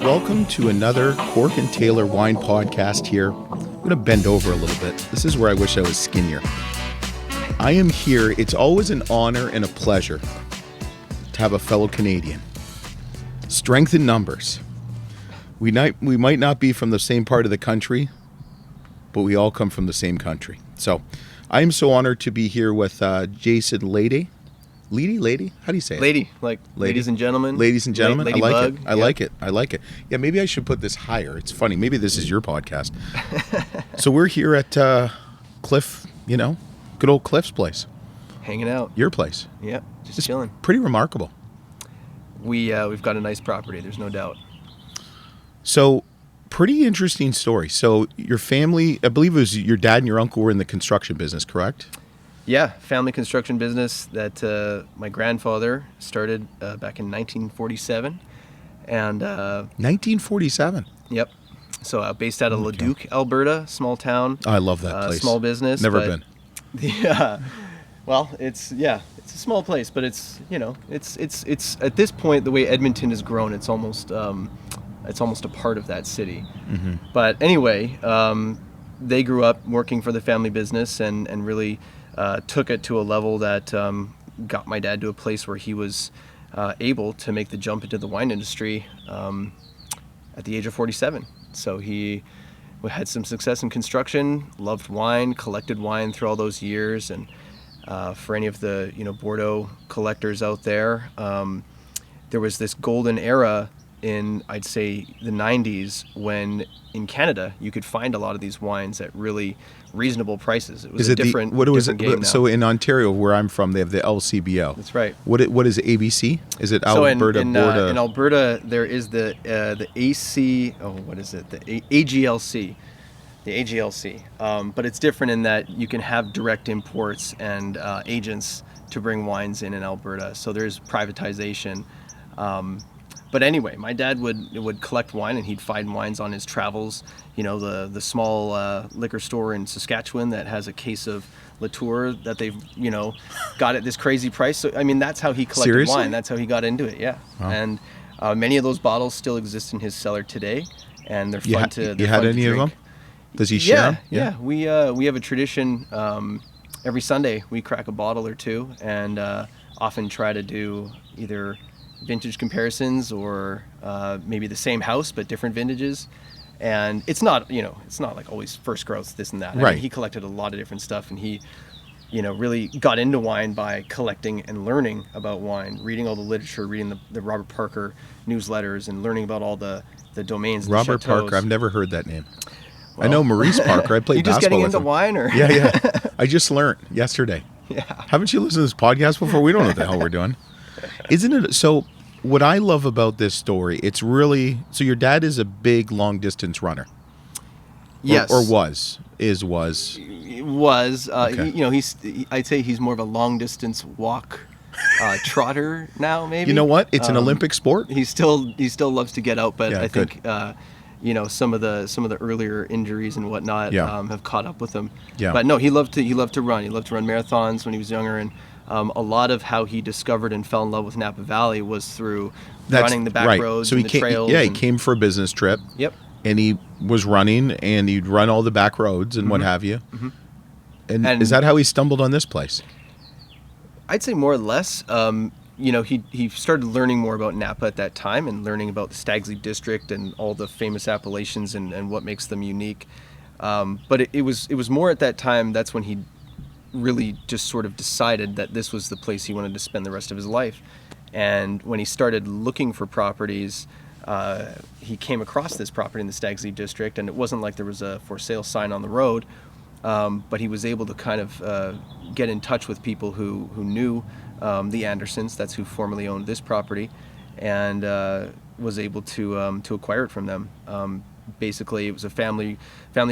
Welcome to another Cork Taylor Wine Podcast here. I'm going to bend over a little bit. This is where I wish I was skinnier. I am here. It's always an honor and a pleasure to have a fellow Canadian. Strength in numbers. We might not be from the same part of the country, but we all come from the same country. So I am so honored to be here with Jason Lede. Lady? How do you say it? Lady, like ladies and gentlemen. Ladies and gentlemen. Lady I like bug. it. I like it. Yeah, maybe I should put this higher. It's funny. Maybe this is your podcast. So we're here at Cliff, good old Cliff's place. Hanging out. Your place. Yeah, just It's chilling. pretty remarkable. We've got a nice property, there's no doubt. So, pretty interesting story. So, your family, I believe it was your dad and your uncle were in the construction business, correct? Yeah, family construction business that my grandfather started back in 1947. And 1947. Yep. So based out of Leduc, Alberta, small town. Oh, I love that place. Small business. Never been. Yeah. Well, it's a small place, but it's at this point, the way Edmonton has grown, it's almost a part of that city. Mm-hmm. But anyway, they grew up working for the family business and really took it to a level that got my dad to a place where he was able to make the jump into the wine industry at the age of 47. So he had some success in construction, loved wine, collected wine through all those years, and for any of the Bordeaux collectors out there, there was this golden era in, I'd say, the 90s when in Canada you could find a lot of these wines at really reasonable prices. It was different game now. So in Ontario, where I'm from, they have the LCBO. That's right. What is ABC? Is it Alberta? In Alberta, there is the AC. Oh, what is it? The AGLC. The AGLC. But it's different in that you can have direct imports and agents to bring wines in Alberta. So there's privatization. But anyway, my dad would collect wine, and he'd find wines on his travels. The small liquor store in Saskatchewan that has a case of Latour that they've got at this crazy price. So I mean, that's how he collected Seriously? wine. That's how he got into it. Yeah. Wow. And many of those bottles still exist in his cellar today, and they're fun to. You had any of them? Does he share them? Yeah. We have a tradition. Every Sunday we crack a bottle or two, and often try to do either vintage comparisons or maybe the same house but different vintages. And it's not like always first growth, this and that. Right. I mean, he collected a lot of different stuff, and he really got into wine by collecting and learning about wine, reading all the literature, reading the Robert Parker newsletters, and learning about all the domains and Robert chateaus. Parker, I've never heard that name. Well, I know Maurice Parker. I played basketball with him. You just getting into wine, or? Yeah. I just learned yesterday. Yeah. Haven't you listened to this podcast before? We don't know what the hell we're doing. Isn't it? So what I love about this story, it's really, so your dad is a big long distance runner. Yes. Or was. Okay. I'd say he's more of a long distance walk trotter now, maybe. You know what? It's an Olympic sport. He still loves to get out, but Yeah, I think some of the earlier injuries and whatnot have caught up with him. Yeah. But no, he loved to run. He loved to run marathons when he was younger, and a lot of how he discovered and fell in love with Napa Valley was through running the back roads and the trails. He came for a business trip. Yep. And he was running, and he'd run all the back roads and what have you. Mm-hmm. And is that how he stumbled on this place? I'd say more or less. He started learning more about Napa at that time, and learning about the Stags Leap District and all the famous appellations and what makes them unique. But it was more at that time. That's when he really just sort of decided that this was the place he wanted to spend the rest of his life. And when he started looking for properties, he came across this property in the Stags Leap District, and it wasn't like there was a for sale sign on the road, but he was able to kind of get in touch with people who knew the Andersons, that's who formerly owned this property, and was able to acquire it from them. Basically, it was a family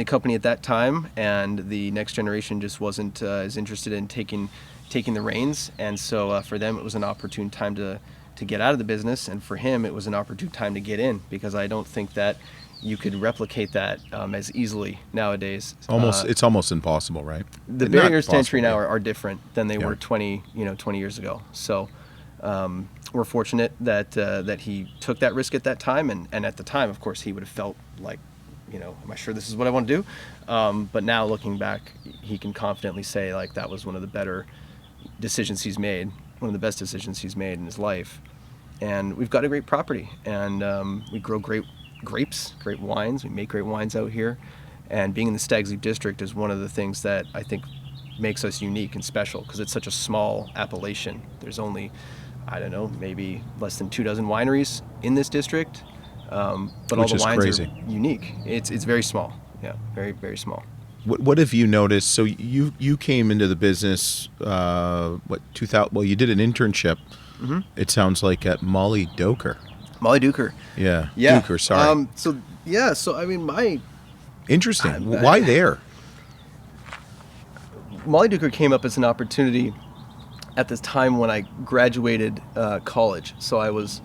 company at that time, and the next generation just wasn't as interested in taking the reins, and so for them it was an opportune time to get out of the business, and for him it was an opportune time to get in, because I don't think that you could replicate that as easily nowadays. It's almost impossible, right? The barriers to entry now are different than they were 20 years ago. So we're fortunate that he took that risk at that time, and at the time, of course, he would have felt like, am I sure this is what I want to do? But now looking back, he can confidently say like that was one of the better decisions he's made, one of the best decisions he's made in his life. And we've got a great property, and we grow great grapes, great wines. We make great wines out here, and being in the Stags Leap District is one of the things that I think makes us unique and special, because it's such a small appellation. There's only, I don't know, maybe less than 24 wineries in this district, but all the wines are unique. It's very small, very, very small. What have you noticed? So you came into the business, 2000? Well, you did an internship. Mm-hmm. It sounds like at Molly Doker. Molly Doker. Yeah. Doker, sorry. So I mean, interesting. Why there? Molly Doker came up as an opportunity at this time when I graduated college. So I was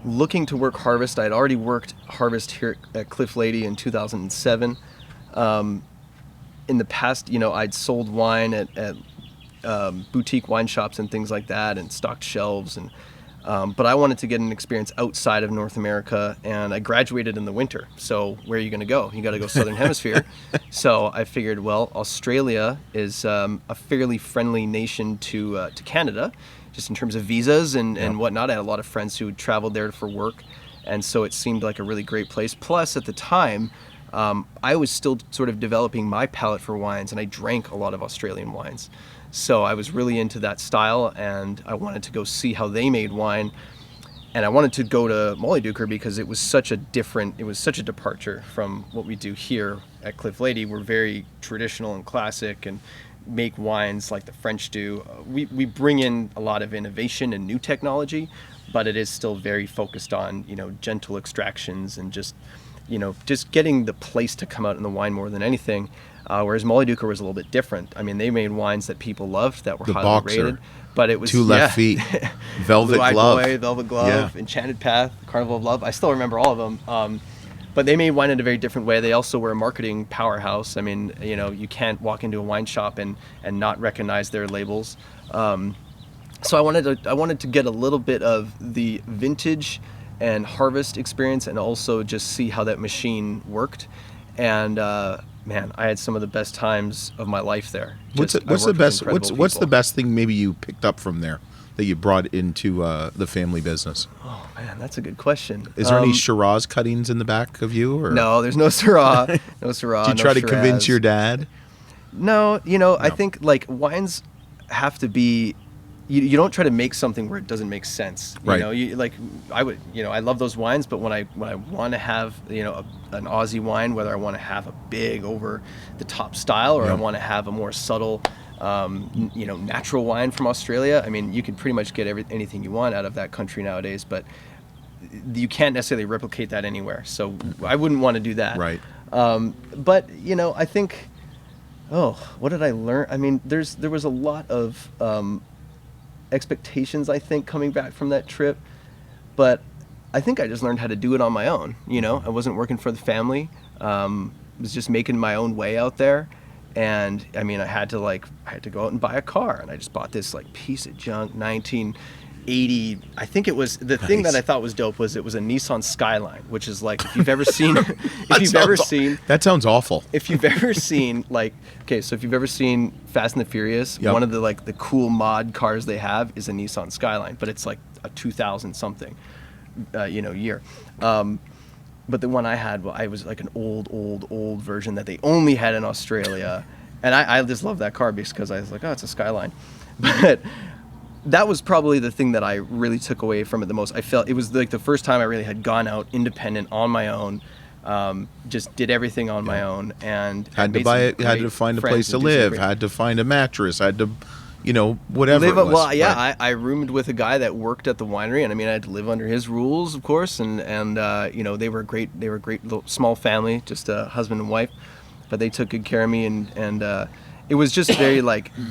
looking to work harvest. I had already worked harvest here at Cliff Lede in 2007. In the past, I'd sold wine at boutique wine shops and things like that, and stocked shelves, and but I wanted to get an experience outside of North America, and I graduated in the winter. So where are you going to go? You got to go Southern Hemisphere. So I figured, well, Australia is a fairly friendly nation to Canada, just in terms of visas and whatnot. I had a lot of friends who traveled there for work, and so it seemed like a really great place. Plus, at the time, I was still sort of developing my palate for wines, and I drank a lot of Australian wines. So I was really into that style, and I wanted to go see how they made wine. And I wanted to go to Molly Doker because it was such a departure from what we do here at Cliff Lede. We're very traditional and classic and make wines like the French do. We bring in a lot of innovation and new technology, but it is still very focused on, gentle extractions and just getting the place to come out in the wine more than anything. Whereas Molly Doker was a little bit different. I mean, they made wines that people loved, that were the highly Boxer, rated. But it was Two Left Feet, Velvet Blue-Eyed Glove, Boy, Velvet Glove, Enchanted Path, Carnival of Love. I still remember all of them. But they made wine in a very different way. They also were a marketing powerhouse. I mean, you can't walk into a wine shop and not recognize their labels. So I wanted to get a little bit of the vintage and harvest experience, and also just see how that machine worked. And man, I had some of the best times of my life there. What's the best thing maybe you picked up from there that you brought into the family business? Oh man, that's a good question. Is there any Shiraz cuttings in the back of you? Or? No, there's no Syrah. No Syrah. Did you try to Shiraz. convince your dad? No, I think like wines have to be. You don't try to make something where it doesn't make sense. Right. I love those wines, but when I want to have, an Aussie wine, whether I want to have a big over the top style or I want to have a more subtle, natural wine from Australia. I mean, you can pretty much get anything you want out of that country nowadays, but you can't necessarily replicate that anywhere. So I wouldn't want to do that. Right. But I think, what did I learn? I mean, there was a lot of expectations, I think, coming back from that trip, but I think I just learned how to do it on my own. I wasn't working for the family. Was just making my own way out there, and I mean, I had to go out and buy a car, and I just bought this piece of junk 1980. I think it was the thing that I thought was dope was it was a Nissan Skyline, which is if you've ever seen that sounds awful. If you've ever seen if you've ever seen Fast and the Furious, one of the cool mod cars they have is a Nissan Skyline, but it's a 2000 something year. But the one I had, I was an old version that they only had in Australia, and I just love that car because I was it's a Skyline. But that was probably the thing that I really took away from it the most. I felt it was the first time I really had gone out independent on my own, just did everything on my own, and had to buy it. Had to find a place to live. Had to find a mattress. Had to, whatever. it was. Well, yeah, right. I roomed with a guy that worked at the winery, and I mean, I had to live under his rules, of course, and they were great. They were a great little small family, just a husband and wife, but they took good care of me, and it was just very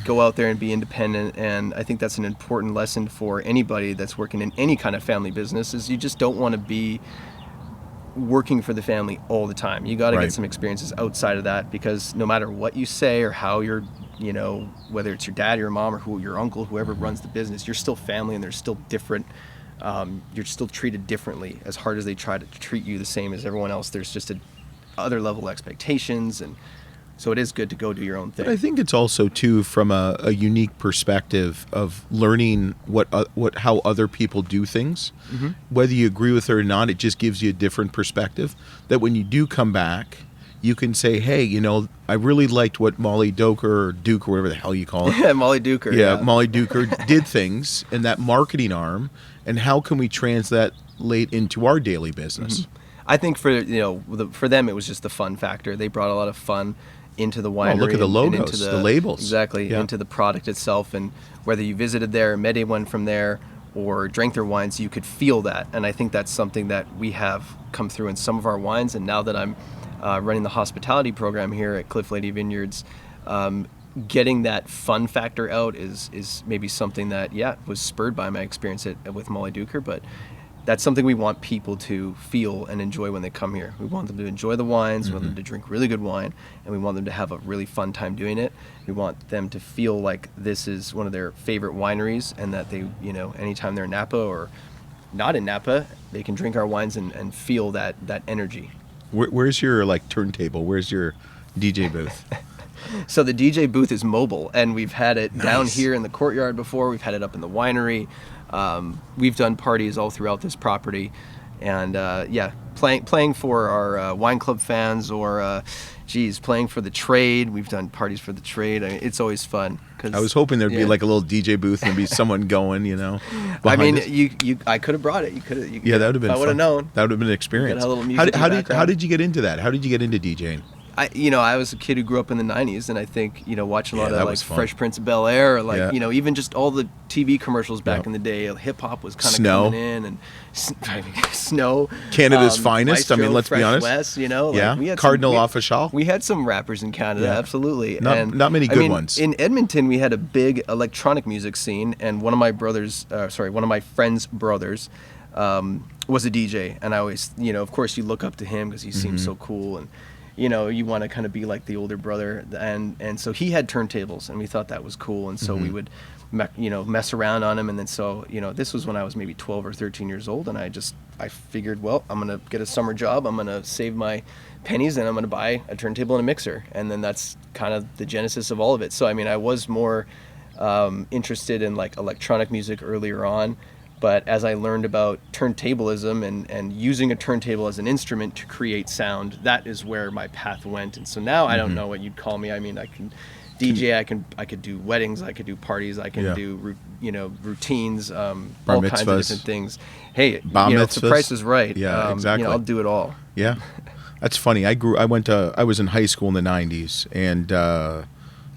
go out there and be independent. And I think that's an important lesson for anybody that's working in any kind of family business, is you just don't want to be working for the family all the time. You got to Right. get some experiences outside of that, because no matter what you say or how you're, whether it's your dad or your mom or your uncle, whoever runs the business, you're still family, and there's still different, you're still treated differently. As hard as they try to treat you the same as everyone else, there's just other level expectations, and so it is good to go do your own thing. But I think it's also too from a unique perspective of learning how other people do things. Mm-hmm. Whether you agree with it or not, it just gives you a different perspective. That when you do come back, you can say, "Hey, I really liked what Molly Duke or whatever the hell you call it." Molly Duker. Yeah, Molly Duker did things in that marketing arm, and how can we translate into our daily business? Mm-hmm. I think for them it was just the fun factor. They brought a lot of fun into the winery. Oh, look at the logos, and into the labels. Exactly, Yeah. into the product itself. And whether you visited there, met anyone from there, or drank their wines, you could feel that. And I think that's something that we have come through in some of our wines. And now that I'm running the hospitality program here at Cliff Lede Vineyards, getting that fun factor out is maybe something that, was spurred by my experience with Molly Duker. But that's something we want people to feel and enjoy when they come here. We want them to enjoy the wines, we want them to drink really good wine, and we want them to have a really fun time doing it. We want them to feel like this is one of their favorite wineries, and that they, anytime they're in Napa or not in Napa, they can drink our wines and feel that energy. Where's your turntable? Where's your DJ booth? So the DJ booth is mobile, and we've had it down Nice. here in the courtyard before. We've had it up in the winery. We've done parties all throughout this property, and playing for our wine club fans, or playing for the trade. We've done parties for the trade. I mean, it's always fun. I was hoping there'd be like a little DJ booth and there'd be someone going, I mean, us. I could have brought it. Yeah, that would have been. If I would have known. That would have been an experience. Got a little music in the How background. did you get into that? How did you get into DJing? I was a kid who grew up in the 90s, and I think, watching a lot that of was fun. Fresh Prince of Bel-Air, or Yeah. even just all the TV commercials back Yeah. in the day. Hip hop was kind of Snow. coming in, and Snow. Canada's finest. I mean, Maestro, let's be Fresh honest. West, Yeah. we had Cardinal some, Official. We had some rappers in Canada, Yeah. absolutely. Not many good ones. In Edmonton, we had a big electronic music scene, and one of my friend's brothers, was a DJ, and I always, of course, you look up to him because he seems so cool, and you want to kind of be like the older brother, and so he had turntables, and we thought that was cool, and so we would, mess around on him, and then so this was when I was maybe 12 or 13 years old, and I figured, well, I'm gonna get a summer job, I'm gonna save my pennies, and I'm gonna buy a turntable and a mixer, and then that's kind of the genesis of all of it. So I mean, I was more interested in electronic music earlier on. But as I learned about turntablism and using a turntable as an instrument to create sound, that is where my path went. And so now I don't know what you'd call me. I mean, I can DJ, I could do weddings, I could do parties, I can do routines, all kinds of mitzvahs. different things. Hey, if Bar the mitzvahs. price is right, Yeah, exactly. I'll do it all. Yeah, that's funny. I was in high school in the 90s, and a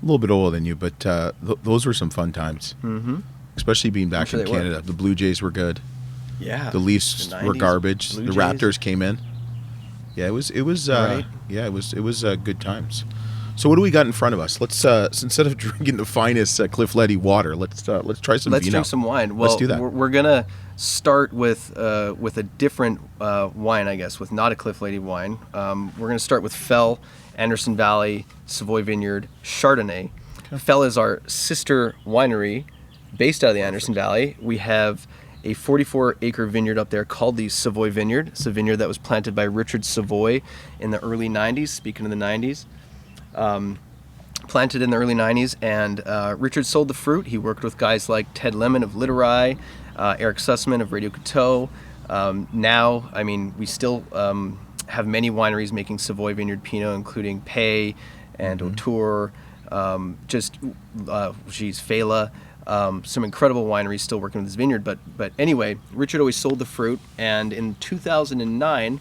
little bit older than you, but those were some fun times. Mm-hmm. Especially being back sure in they were. Canada. The Blue Jays were good. Yeah. The Leafs The were 90s, garbage. Blue The Jays. Raptors came in. Yeah, it was Right. good times. So what do we got in front of us? Let's instead of drinking the finest Cliff Lede water, let's try some Let's vino. drink some wine. Well, Let's do that. We're gonna start with a different wine, I guess, with not a Cliff Lede wine. We're gonna start with Fell, Anderson Valley, Savoy Vineyard, Chardonnay. Okay. Fell is our sister winery, based out of the Anderson Valley. We have a 44-acre vineyard up there called the Savoy Vineyard. It's a vineyard that was planted by Richard Savoy in the early 90s, speaking of the 90s. Planted in the early 90s, and Richard sold the fruit. He worked with guys like Ted Lemon of Literai, Eric Sussman of Radio Coteau. Now, I mean, we still have many wineries making Savoy Vineyard Pinot, including Pay and Autour, Fela. Some incredible wineries still working with this vineyard, but anyway, Richard always sold the fruit, and in 2009,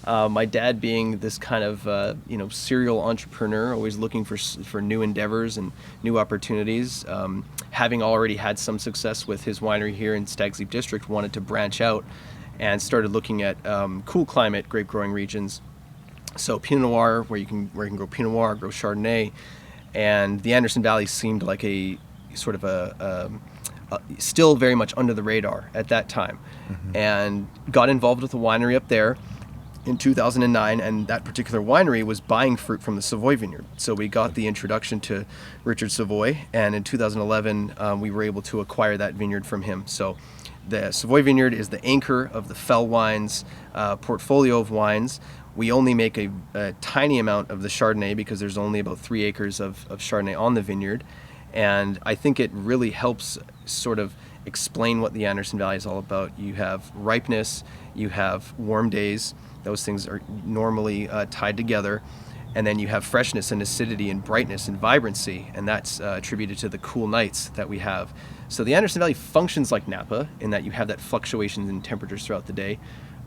my dad being this kind of serial entrepreneur, always looking for new endeavors and new opportunities, having already had some success with his winery here in Stag's Leap District, wanted to branch out and started looking at cool climate grape growing regions. So Pinot Noir, where you can grow Pinot Noir, grow Chardonnay, and the Anderson Valley seemed like a sort of a still very much under the radar at that time, and got involved with the winery up there. in 2009, and that particular winery was buying fruit from the Savoy vineyard. So we got the introduction to Richard Savoy, and in 2011 we were able to acquire that vineyard from him. So the Savoy vineyard is the anchor of the Fell Wines portfolio of wines. We only make a tiny amount of the Chardonnay because there's only about 3 acres of Chardonnay on the vineyard, and I think it really helps sort of explain what the Anderson Valley is all about. You have ripeness, you have warm days. Those things are normally tied together. And then you have freshness and acidity and brightness and vibrancy, and that's attributed to the cool nights that we have. So the Anderson Valley functions like Napa in that you have that fluctuations in temperatures throughout the day,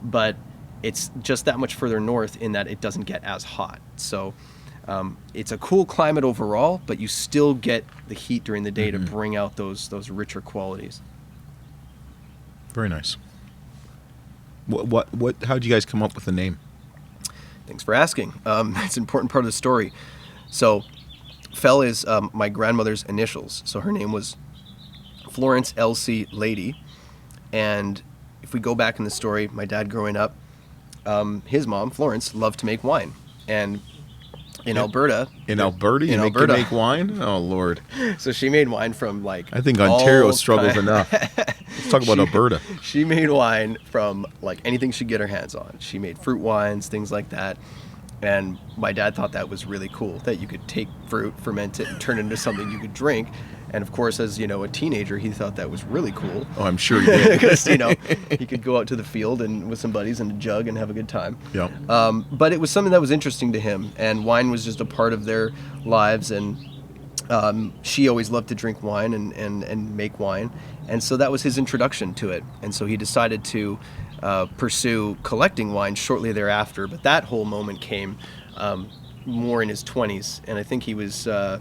but it's just that much further north in that it doesn't get as hot. So it's a cool climate overall, but you still get the heat during the day to bring out those richer qualities. Very nice. What? How'd you guys come up with the name? Thanks for asking. It's an important part of the story. So, Fell is my grandmother's initials. So her name was Florence Elsie Lede. And if we go back in the story, my dad growing up, his mom, Florence, loved to make wine. And in Alberta... In Alberta? You make wine? Oh, Lord. So she made wine from I think Ontario struggles enough. Let's talk about Alberta. She made wine from anything she'd get her hands on. She made fruit wines, things like that. And my dad thought that was really cool, that you could take fruit, ferment it, and turn it into something you could drink. And of course, as a teenager, he thought that was really cool. Oh, I'm sure he did. Because he could go out to the field and with some buddies and a jug and have a good time. Yeah. But it was something that was interesting to him, and wine was just a part of their lives. And she always loved to drink wine and make wine, and so that was his introduction to it. And so he decided to pursue collecting wine shortly thereafter. But that whole moment came more in his 20s, and I think he was at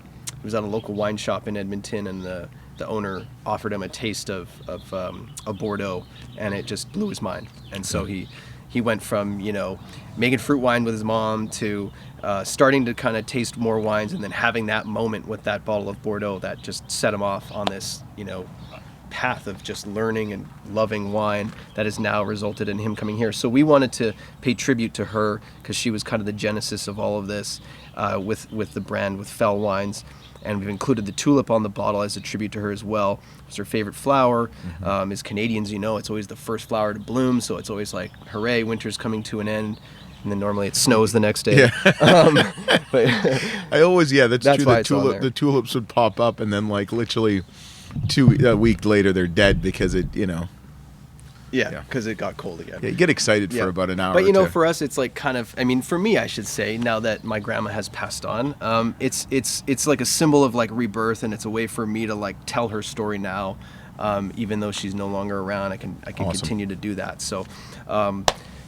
a local wine shop in Edmonton, and the owner offered him a taste of a Bordeaux, and it just blew his mind. And so he went from making fruit wine with his mom to starting to kind of taste more wines, and then having that moment with that bottle of Bordeaux that just set him off on this path of just learning and loving wine that has now resulted in him coming here. So we wanted to pay tribute to her because she was kind of the genesis of all of this with the brand, with Fell Wines. And we've included the tulip on the bottle as a tribute to her as well. It's her favorite flower. As Canadians, it's always the first flower to bloom, so it's always like, hooray, winter's coming to an end. And then normally it snows the next day. Yeah. But I always, that's true. Why it's on there. The tulips would pop up, and then literally a week later they're dead because it, Yeah, because it got cold again. Yeah, you get excited for about an hour. But or two. for us, it's for me, I should say, now that my grandma has passed on, it's like a symbol of rebirth, and it's a way for me to tell her story now, even though she's no longer around. I can Awesome. continue to do that. So,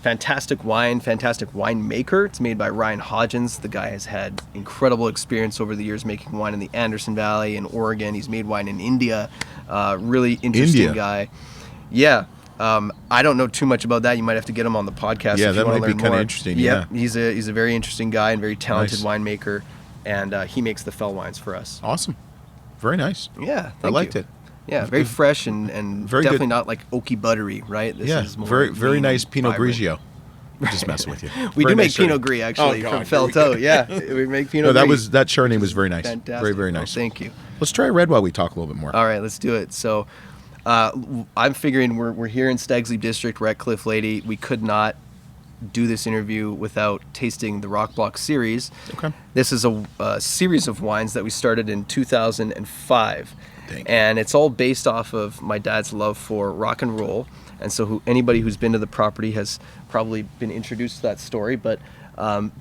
fantastic wine, fantastic winemaker. It's made by Ryan Hodgins. The guy has had incredible experience over the years making wine in the Anderson Valley in Oregon. He's made wine in India. Really interesting guy. Yeah. I don't know too much about that. You might have to get him on the podcast. Yeah, if that you might want to be learn kind of more. interesting. Yep. Yeah, He's a very interesting guy and very talented Nice. winemaker, and he makes the Fell wines for us. Awesome. Very nice. Yeah, I liked it. Yeah, very fresh and Very definitely good. not oaky buttery, right? This is more very lean nice and Pinot vibrant. Grigio. I'm just messing with you. We Very do make nice Pinot Chardonnay. Gris actually Oh, from God, Fell here we Toe. Yeah, we make Pinot No, Gris. that Chardonnay was very nice. Fantastic. Very, very nice. Thank you. Let's try red while we talk a little bit more. All right, let's do it. So, I'm figuring we're here in Stags Leap District. We're at Cliff Lede. We could not do this interview without tasting the Rock Block series. Okay. This is a series of wines that we started in 2005. Dang. And it's all based off of my dad's love for rock and roll. And so anybody who's been to the property has probably been introduced to that story. But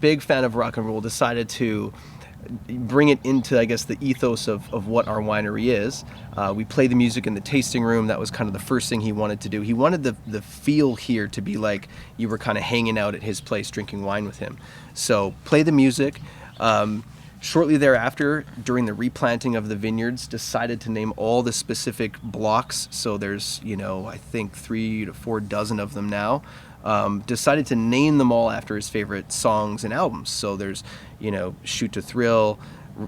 big fan of rock and roll, decided to bring it into, I guess, the ethos of what our winery is. We play the music in the tasting room. That was kind of the first thing he wanted to do. He wanted the feel here to be like you were kind of hanging out at his place drinking wine with him. So play the music. Shortly thereafter, during the replanting of the vineyards, decided to name all the specific blocks. So there's, I think 3 to 4 dozen of them now. Decided to name them all after his favorite songs and albums. So there's, Shoot to Thrill,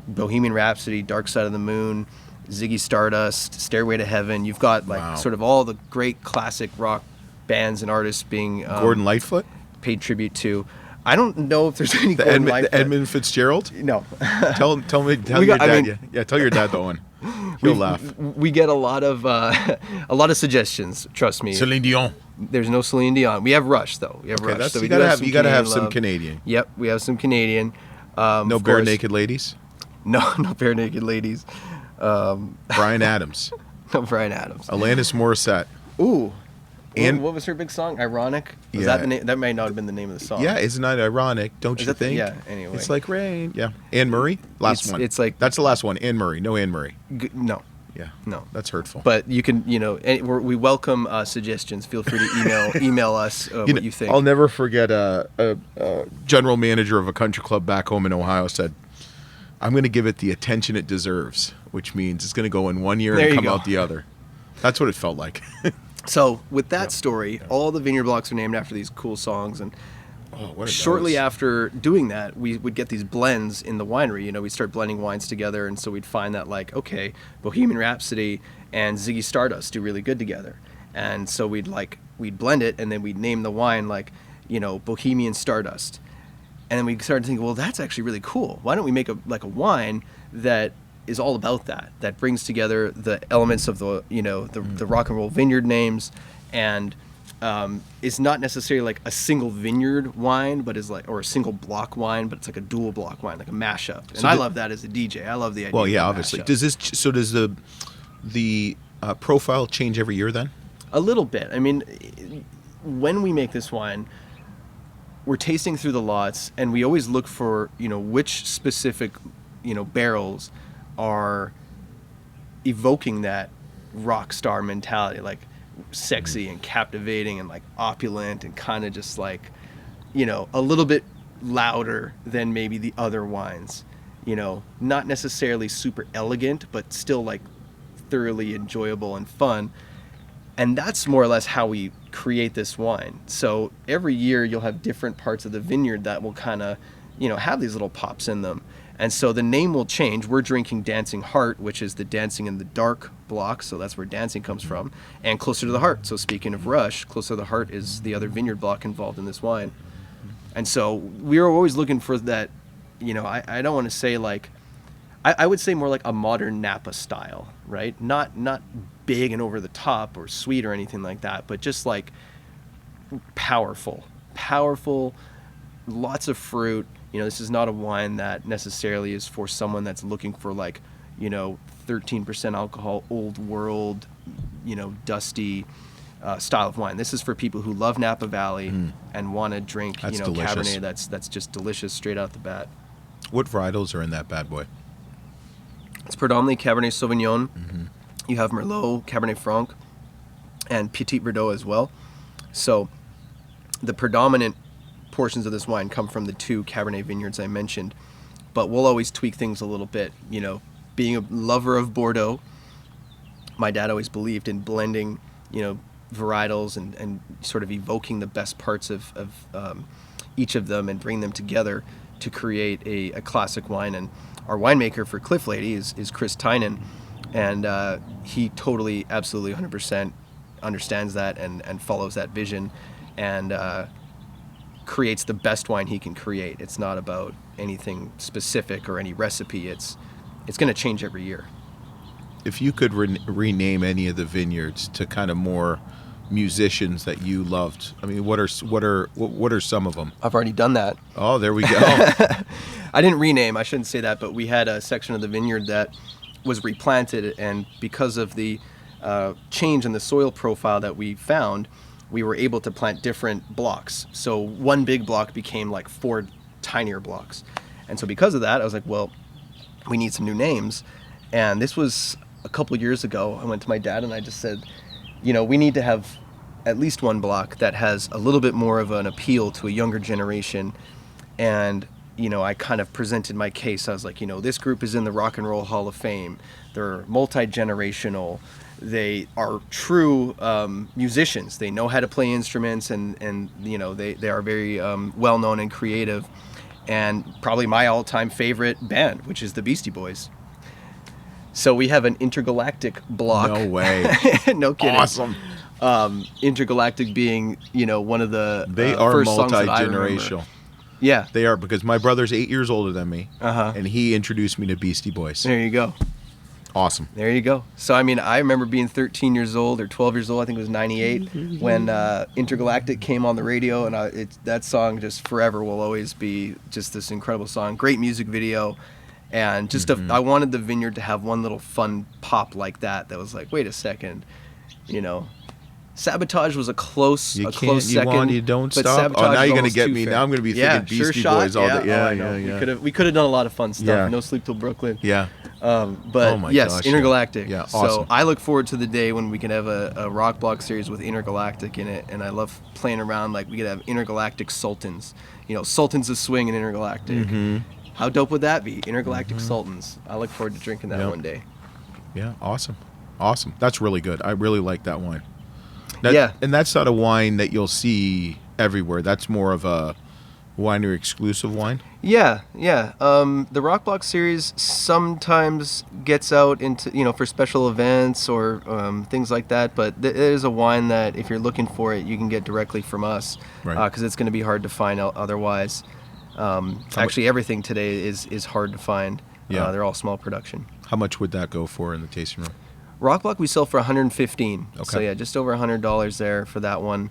Bohemian Rhapsody, Dark Side of the Moon, Ziggy Stardust, Stairway to Heaven. You've got Wow. sort of all the great classic rock bands and artists being... Gordon Lightfoot? paid tribute to. I don't know if there's any The Edmund Fitzgerald? No. Tell your dad. Tell your dad that one. He'll laugh. We get a lot of suggestions. Trust me. Celine Dion. There's no Celine Dion. We have Rush though. We have Rush. So you gotta have some Canadian. Yep, we have some Canadian. No bare naked ladies. No bare naked ladies. Bryan Adams. No Bryan Adams. Alanis Morissette. Ooh. And what was her big song? Ironic? Was that the name? That might not have been the name of the song. Yeah, isn't that ironic? Don't you think? Yeah, anyway. It's like rain. Yeah. Anne Murray? Last one. It's like... That's the last one. Anne Murray. No Anne Murray. No. Yeah. No. That's hurtful. But you can, we welcome suggestions. Feel free to email us what you think. I'll never forget a general manager of a country club back home in Ohio said, I'm going to give it the attention it deserves, which means it's going to go in one year and come out the other. That's what it felt like. So with that story, all the vineyard blocks are named after these cool songs, and shortly after doing that, we would get these blends in the winery. We'd start blending wines together, and so we'd find that okay, Bohemian Rhapsody and Ziggy Stardust do really good together, and so we'd blend it, and then we'd name the wine Bohemian Stardust, and then we started thinking, well, that's actually really cool. Why don't we make a wine that is all about that brings together the elements of the rock and roll vineyard names, and is not necessarily like a single vineyard wine, but is or a single block wine, but it's like a dual block wine, like a mashup. And I love that as a DJ. I love the idea. Well, yeah, obviously. Mashup. Does the profile change every year then? A little bit. I mean, when we make this wine, we're tasting through the lots, and we always look for which specific barrels are evoking that rock star mentality, like sexy and captivating and like opulent and kind of just like a little bit louder than maybe the other wines, not necessarily super elegant, but still like thoroughly enjoyable and fun. And that's more or less how we create this wine. So every year you'll have different parts of the vineyard that will kind of have these little pops in them. And so the name will change. We're drinking Dancing Heart, which is the Dancing in the Dark block, so that's where dancing comes from, and Closer to the Heart. So speaking of Rush, Closer to the Heart is the other vineyard block involved in this wine. And so we're always looking for that, I don't want to say I would say more like a modern Napa style, right? Not big and over the top or sweet or anything like that, but just like powerful, lots of fruit. This is not a wine that necessarily is for someone that's looking for 13% alcohol, old world, dusty style of wine. This is for people who love Napa Valley and want to drink, Cabernet that's just delicious straight out the bat. What varietals are in that bad boy? It's predominantly Cabernet Sauvignon. Mm-hmm. You have Merlot, Cabernet Franc, and Petit Verdot as well. So the predominant portions of this wine come from the two Cabernet vineyards I mentioned, but we'll always tweak things a little bit. Being a lover of Bordeaux, my dad always believed in blending, varietals and sort of evoking the best parts of each of them and bring them together to create a classic wine. And our winemaker for Cliff Lede is Chris Tynan, and he totally, absolutely 100% understands that and follows that vision, and creates the best wine he can create. It's not about anything specific or any recipe. It's going to change every year. If you could rename any of the vineyards to kind of more musicians that you loved, I mean, what are some of them? I've already done that. Oh, there we go. I didn't rename. I shouldn't say that, but we had a section of the vineyard that was replanted, and because of the change in the soil profile that we found, we were able to plant different blocks. So one big block became like 4 tinier blocks. And so because of that, I was like, well, we need some new names. And this was a couple years ago. I went to my dad and I just said, we need to have at least one block that has a little bit more of an appeal to a younger generation. And, I kind of presented my case. I was like, this group is in the Rock and Roll Hall of Fame. They're multi-generational. They are true musicians. They know how to play instruments, and they are very well known and creative. And probably my all-time favorite band, which is the Beastie Boys. So we have an intergalactic block. No way. No kidding. Awesome. Intergalactic being, one of the They are first songs that I remember. multi-generational. Yeah. They are, because my brother's 8 years older than me, Uh-huh. and he introduced me to Beastie Boys. There you go. Awesome. There you go. So, I mean, I remember being 13 years old or 12 years old, I think it was 98, when Intergalactic came on the radio, and that song just forever will always be just this incredible song. Great music video, and just I wanted the Vineyard to have one little fun pop like that was like, wait a second, Sabotage was a close second. You don't but stop. Sabotage Oh, now was you're going to almost get too me. fair. Now I'm going to be thinking Beastie Sure Boys Shot. all day. I know. Yeah. We could have done a lot of fun stuff. Yeah. No Sleep Till Brooklyn. Yeah. But Oh my yes, gosh, Intergalactic. yeah. So Awesome. I look forward to the day when we can have a rock block series with Intergalactic in it, and I love playing around. Like, we could have Intergalactic Sultans. Sultans of Swing and Intergalactic. How dope would that be? Intergalactic Sultans. I look forward to drinking that one day. Yeah, awesome. That's really good. I really like that wine. Yeah. And that's not a wine that you'll see everywhere. That's more of a winery exclusive wine. Yeah. The Rock Block series sometimes gets out into, for special events or things like that, but it is a wine that if you're looking for it, you can get directly from us, Right. because it's going to be hard to find out otherwise. Actually, everything today is hard to find. Yeah. They're all small production. How much would that go for in the tasting room? Rock Block we sell for $115. Okay. So yeah, just over $100 there for that one.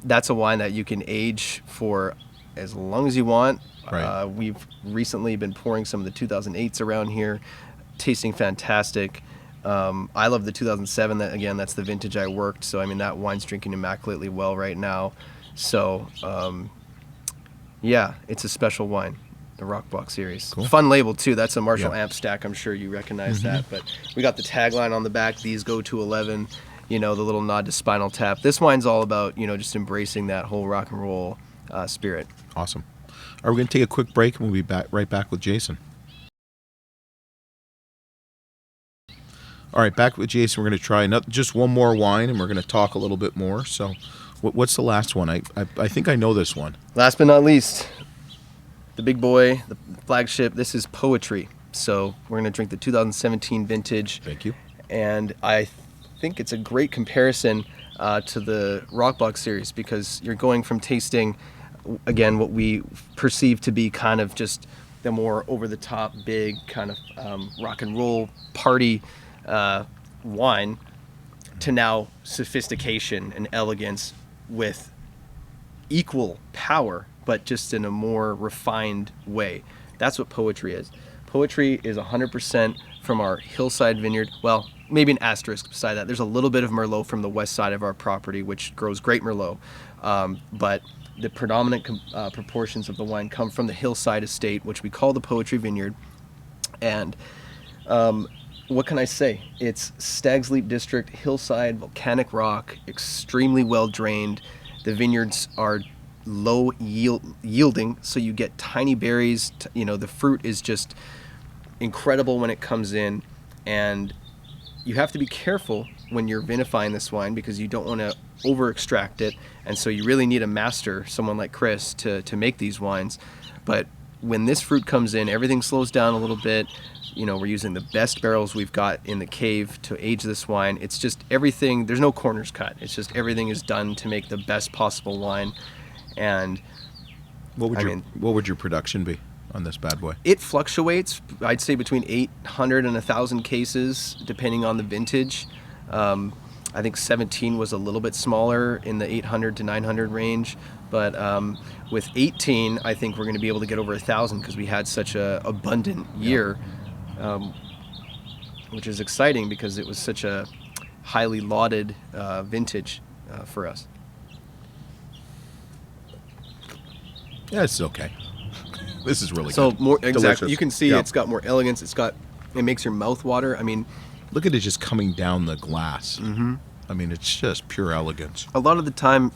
That's a wine that you can age for as long as you want. Right. We've recently been pouring some of the 2008s around here, tasting fantastic. I love the 2007. That's the vintage I worked. So I mean, that wine's drinking immaculately well right now. So yeah, it's a special wine. The Rock Block series. Cool. Fun label too. That's a Marshall Yeah. amp stack. I'm sure you recognize that. But we got the tagline on the back. These go to 11. The little nod to Spinal Tap. This wine's all about just embracing that whole rock and roll spirit. Awesome. Are we going to take a quick break and we'll be right back with Jason? All right, back with Jason. We're going to try just one more wine, and we're going to talk a little bit more. So, what's the last one? I think I know this one. Last but not least, the big boy, the flagship. This is Poetry. So we're going to drink the 2017 vintage. Thank you. And I think it's a great comparison to the Rock Block series, because you're going from tasting, again, what we perceive to be kind of just the more over-the-top, big kind of rock and roll party wine, to now sophistication and elegance with equal power, but just in a more refined way. That's what Poetry is. Poetry is 100% from our hillside vineyard. Well, maybe an asterisk beside that. There's a little bit of Merlot from the west side of our property, which grows great Merlot. But the predominant proportions of the wine come from the hillside estate, which we call the Poetry Vineyard. And what can I say? It's Stag's Leap District, hillside, volcanic rock, extremely well drained. The vineyards are low yielding, so you get tiny berries. The fruit is just incredible when it comes in, and you have to be careful when you're vinifying this wine, because you don't want to over extract it, and so you really need a master, someone like Chris, to make these wines. But when this fruit comes in, everything slows down a little bit. We're using the best barrels we've got in the cave to age this wine. It's just everything, there's no corners cut. It's just everything is done to make the best possible wine. And what would your production be on this bad boy? It fluctuates, I'd say, between 800 and 1,000 cases, depending on the vintage. I think 17 was a little bit smaller in the 800 to 900 range, but with 18, I think we're going to be able to get over 1,000, because we had such a abundant year, which is exciting because it was such a highly lauded vintage for us. Yeah, it's okay. This is really so good. More exactly. Delicious. You can see Yeah. It's got more elegance. It makes your mouth water. I mean, look at it just coming down the glass. Mm-hmm. I mean, it's just pure elegance. a lot of the time,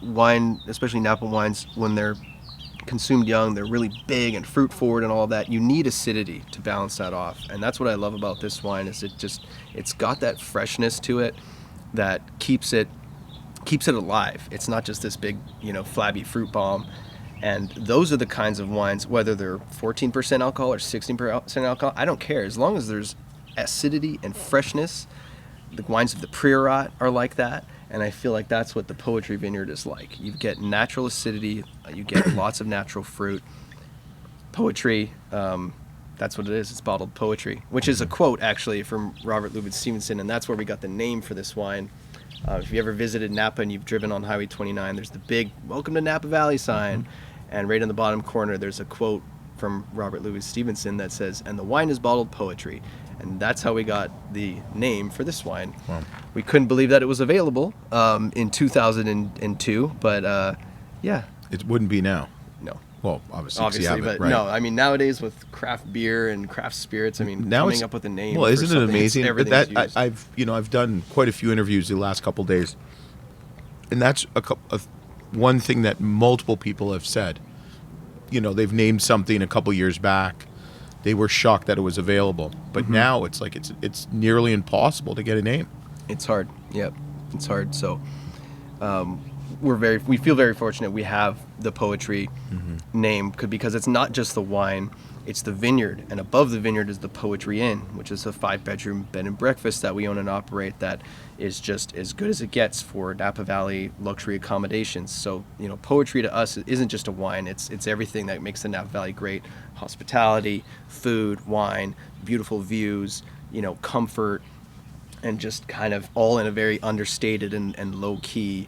wine, especially Napa wines, when they're consumed young, they're really big and fruit forward and all of that. You need acidity to balance that off, and that's what I love about this wine. Is it's got that freshness to it that keeps it alive. It's not just this big, flabby fruit bomb. And those are the kinds of wines, whether they're 14% alcohol or 16% alcohol, I don't care. As long as there's acidity and freshness, the wines of the Priorat are like that. And I feel like that's what the Poetry Vineyard is like. You get natural acidity, you get lots of natural fruit. Poetry, that's what it is. It's bottled poetry, which is a quote actually from Robert Louis Stevenson, and that's where we got the name for this wine. If you ever visited Napa and you've driven on Highway 29, there's the big "Welcome to Napa Valley" sign, and right in the bottom corner there's a quote from Robert Louis Stevenson that says, "And the wine is bottled poetry." And that's how we got the name for this wine. Wow. We couldn't believe that it was available in 2002, but yeah. It wouldn't be now. No. Well, obviously, but right? no. I mean, nowadays with craft beer and craft spirits, I mean, now coming up with a name. Well, isn't it amazing? Everything's used. I've done quite a few interviews the last couple of days, and that's one thing that multiple people have said. You know, they've named something a couple years back. They were shocked that it was available, but now it's like it's nearly impossible to get a name. It's hard. Yep, it's hard. So we feel very fortunate we have the Poetry name because it's not just the wine, it's the vineyard, and above the vineyard is the Poetry Inn, which is a 5-bedroom bed and breakfast that we own and operate that is just as good as it gets for Napa Valley luxury accommodations. So, you know, poetry to us isn't just a wine, it's everything that makes the Napa Valley great. Hospitality, food, wine, beautiful views, you know, comfort, and just kind of all in a very understated and low-key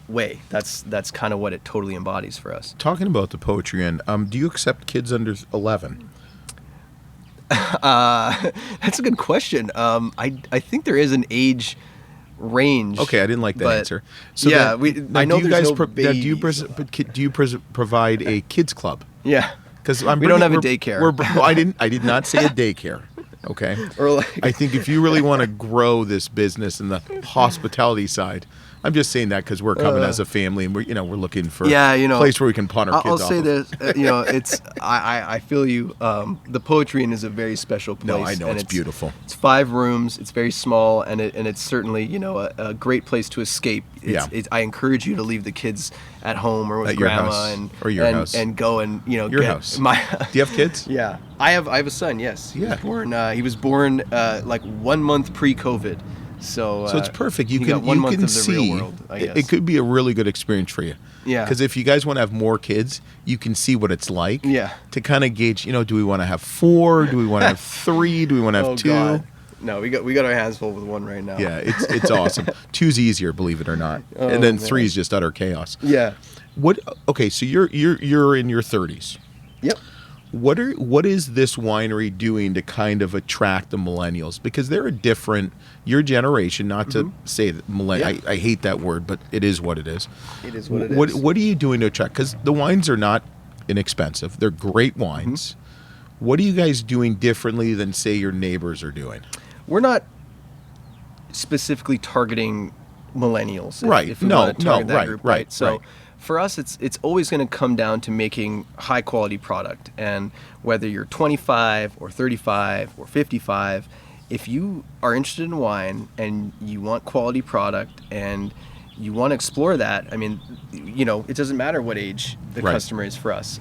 way. That's kind of what it totally embodies for us. Talking about the Poetry Inn, do you accept kids under 11? That's a good question. I think there is an age range. Okay, I didn't like that answer. So yeah, I know there's no babies. Do you provide a kids club? Yeah. Because we don't have a daycare. I did not say a daycare. Okay. Or like, I think if you really want to grow this business in the hospitality side, I'm just saying that because we're coming as a family and we're looking for a place where we can pawn our kids I'll say this, it's I feel you. The Poetry Inn is a very special place. No, I know, it's beautiful. It's 5 rooms. It's very small, and it's certainly a great place to escape. I encourage you to leave the kids at home or with at grandma your house and go and your get house. Do you have kids? Yeah, I have a son. Yes, he was born like 1 month pre-COVID. So it's perfect. You got 1 month of the see, real world, I guess. It could be a really good experience for you. Yeah. Because if you guys want to have more kids, you can see what it's like. Yeah. To kind of gauge, do we want to have 4? Do we want to have 3? Do we want to have 2? God. No, we got our hands full with 1 right now. Yeah, it's awesome. 2's easier, believe it or not, and then 3 is just utter chaos. Yeah. Okay, so you're in your 30s. Yep. What is this winery doing to kind of attract the millennials? Because they're your generation, not to say that I hate that word, but it is what it is. It is what it is. What are you doing to attract? Because the wines are not inexpensive. They're great wines. What are you guys doing differently than, say, your neighbors are doing? We're not specifically targeting millennials. Right. If we want to target that group, right. So for us, it's always going to come down to making high quality product. And whether you're 25 or 35 or 55, if you are interested in wine and you want quality product and you want to explore that, I mean, it doesn't matter what age the customer is for us.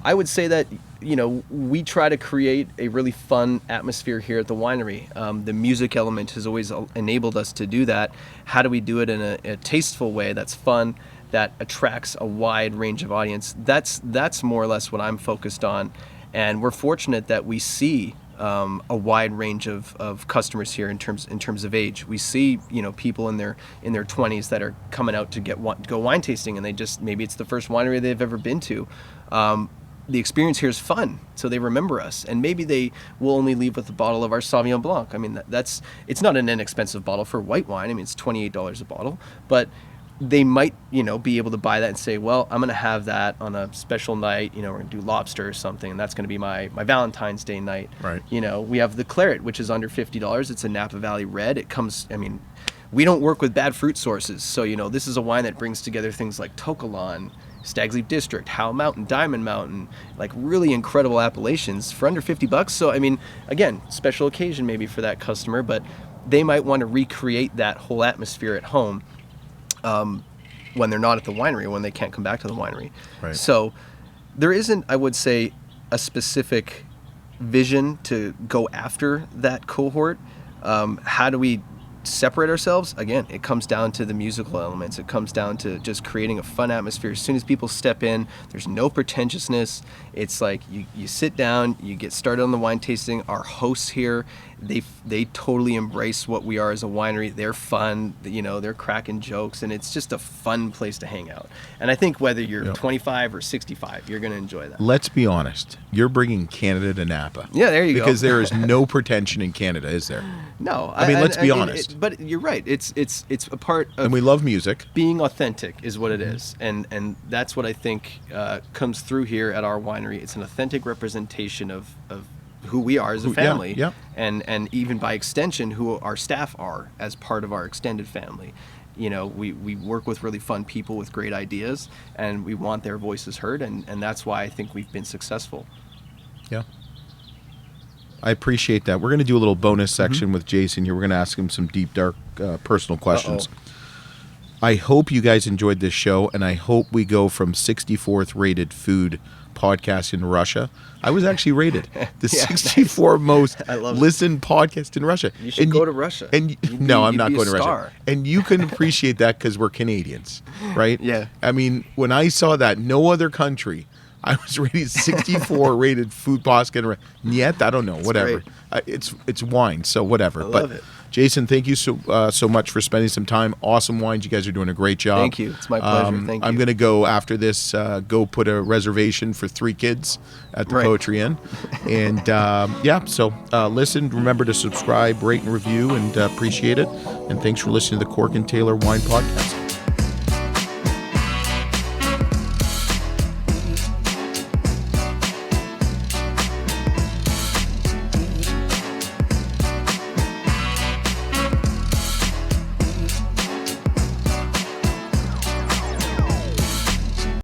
I would say that, we try to create a really fun atmosphere here at the winery. The music element has always enabled us to do that. How do we do it in a tasteful way that's fun, that attracts a wide range of audience? That's more or less what I'm focused on. And we're fortunate that we see a wide range of customers here in terms of age. We see people in their 20s that are coming out to go wine tasting, and they just, maybe it's the first winery they've ever been to. The experience here is fun, so they remember us, and maybe they will only leave with a bottle of our Sauvignon Blanc. I mean, it's not an inexpensive bottle for white wine. I mean, it's $28 a bottle, but they might, be able to buy that and say, well, I'm going to have that on a special night. We're going to do lobster or something, and that's going to be my Valentine's Day night. Right. We have the Claret, which is under $50. It's a Napa Valley red. It comes, we don't work with bad fruit sources. So, this is a wine that brings together things like Tokalan, Stag's Leap District, Howell Mountain, Diamond Mountain, like really incredible appellations for under $50. So, again, special occasion maybe for that customer, but they might want to recreate that whole atmosphere at home when they're not at the winery or when they can't come back to the winery. Right. So there isn't, I would say, a specific vision to go after that cohort. How do we separate ourselves, again, it comes down to the musical elements. It comes down to just creating a fun atmosphere. As soon as people step in, there's no pretentiousness. It's like you sit down, you get started on the wine tasting. Our hosts here, they totally embrace what we are as a winery. They're fun, they're cracking jokes, and it's just a fun place to hang out. And I think whether you're 25 or 65, you're going to enjoy that. Let's be honest. You're bringing Canada to Napa. Yeah, there you go. Because there is no pretension in Canada, is there? No. I mean, let's be honest. But you're right. It's a part of... And we love music. Being authentic is what it is. And that's what I think comes through here at our winery. It's an authentic representation of who we are as a family. Yeah. And even by extension, who our staff are as part of our extended family. We work with really fun people with great ideas, and we want their voices heard, and that's why I think we've been successful. Yeah. I appreciate that. We're going to do a little bonus section with Jason here. We're going to ask him some deep, dark, personal questions. I hope you guys enjoyed this show, and I hope we go from 64th rated food podcast in Russia. I was actually rated the 64th most listened podcast in Russia. You should go to Russia. No, I'm not going to Russia. And you can appreciate that because we're Canadians, right? Yeah. I mean, when I saw that, no other country, I was rated 64 rated food podcast. Yet, I don't know, whatever. It's wine, so whatever. I love it. Jason, thank you so much for spending some time. Awesome wines. You guys are doing a great job. Thank you. It's my pleasure. Thank you. I'm going to go after this, go put a reservation for 3 kids at the Poetry Inn. And so listen, remember to subscribe, rate, and review, and appreciate it. And thanks for listening to the Cork and Taylor Wine Podcast.